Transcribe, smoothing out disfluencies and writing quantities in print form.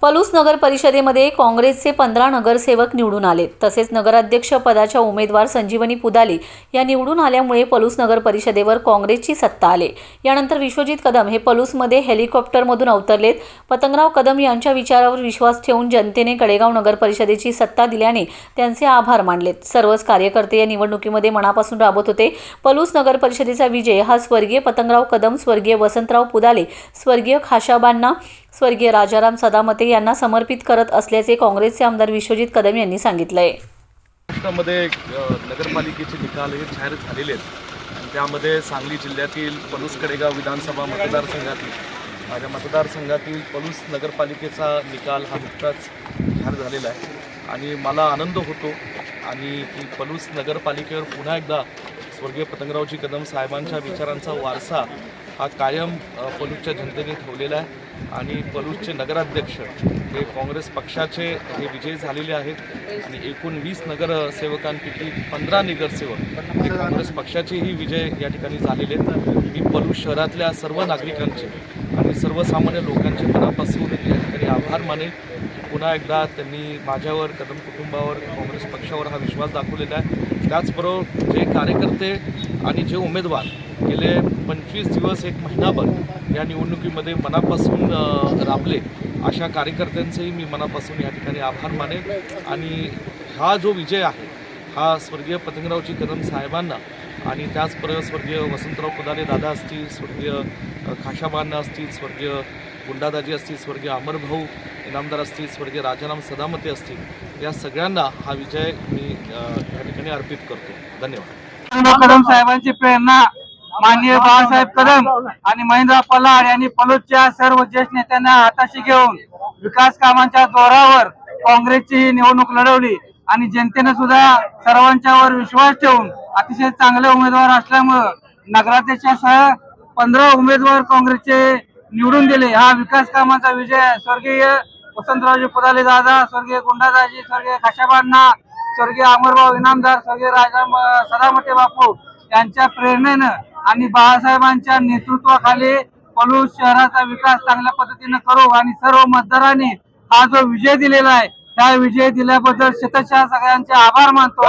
पलूस नगर परिषदेमध्ये काँग्रेसचे 15 नगरसेवक निवडून आले। तसेच नगराध्यक्ष पदाच्या उमेदवार संजीवनी पुदाले या निवडून आल्यामुळे पलूस नगर परिषदेवर काँग्रेसची सत्ता आले। यानंतर विश्वजित कदम हे पलूसमध्ये हेलिकॉप्टरमधून अवतरलेत। पतंगराव कदम यांच्या विचारावर विश्वास ठेवून जनतेने कडेगाव नगर परिषदेची सत्ता दिल्याने त्यांचे आभार मानलेत। सर्वच कार्यकर्ते या निवडणुकीमध्ये मनापासून राबत होते। पलूस नगर परिषदेचा विजय हा स्वर्गीय पतंगराव कदम, स्वर्गीय वसंतराव पुदाले, स्वर्गीय खाशाबांना, स्वर्गीय राजाराम सदामते यांना समर्पित करत असल्याचे काँग्रेसचे आमदार विश्वजित कदम यांनी सांगितलंय। महाराष्ट्रामध्ये नगरपालिकेचे निकाल हे जाहीर झालेले आहेत आणि त्यामध्ये सांगली जिल्ह्यातील पलूस कडेगाव विधानसभा मतदारसंघातील माझ्या मतदारसंघातील पलूस नगरपालिकेचा निकाल हा नुकताच जाहीर झालेला आहे आणि मला आनंद होतो आणि की पलूस नगरपालिकेवर पुन्हा एकदा स्वर्गीय पतंगरावजी कदम साहेबांच्या विचारांचा वारसा हा कायम पलूसच्या जनतेने ठेवलेला आहे आणि पलूसचे नगराध्यक्ष हे काँग्रेस पक्षाचे हे विजयी झालेले आहेत आणि एकूण 20 नगरसेवकांपैकी 15 नगरसेवक हे काँग्रेस पक्षाचेही विजय या ठिकाणी झालेले आहेत। मी पलूस शहरातल्या सर्व नागरिकांचे आणि सर्वसामान्य लोकांचे मनापासून या ठिकाणी आभार मानेल की पुन्हा एकदा त्यांनी माझ्यावर, कदम कुटुंबावर, काँग्रेस पक्षावर हा विश्वास दाखवलेला आहे। त्याचबरोबर जे कार्यकर्ते आणि जे उमेदवार गेले 25 दिवस, एक महिनाभर या निवडणुकीमध्ये मनापासून राबले, अशा कार्यकर्त्यांचेही मी मनापासून या ठिकाणी आभार मानेल आणि हा जो विजय आहे हा स्वर्गीय पतंगरावजी कदम साहेबांना आणि त्याचबरोबर स्वर्गीय वसंतराव पुदाले दादा असतील, स्वर्गीय खाशाबांना असतील, स्वर्गीय गुंडादाजी असतील, स्वर्गीय अमरभाऊ इनामदार असतील, स्वर्गीय राजाराम सदामते असतील, या सगळ्यांना हा विजय मी या ठिकाणी अर्पित करतो। धन्यवाद। कदम साहेबांची प्रेरणा माननीय बाळासाहेब कदम आणि महेंद्र पलाड यांनी पलूसच्या सर्व ज्येष्ठ नेत्यांना हाताशी घेऊन विकास कामांच्या जोरावर काँग्रेसची निवडणूक लढवली आणि जनतेने सुद्धा सर्वांच्यावर विश्वास ठेवून अतिशय चांगले उमेदवार असल्यामुळे नगराध्यक्षासह 15 उमेदवार काँग्रेसचे निवडून दिले। हा विकास कामाचा विजय स्वर्गीय वसंतरावजी पुदाले दादा, स्वर्गीय गुंडादाजी, स्वर्गीय खाशाबांना, स्वर्गीय अमरभाऊ इनामदार, स्वर्गीय राजाराम सदामते बापू यांच्या प्रेरणेनं आणि बाळासाहेबांच्या नेतृत्वाखाली पलूस शहराचा विकास चांगल्या पद्धतीने करू आणि सर्व मतदारांनी हा जो विजय दिलेला आहे त्या विजय दिल्याबद्दल शतशः सगळ्यांचे आभार मानतो।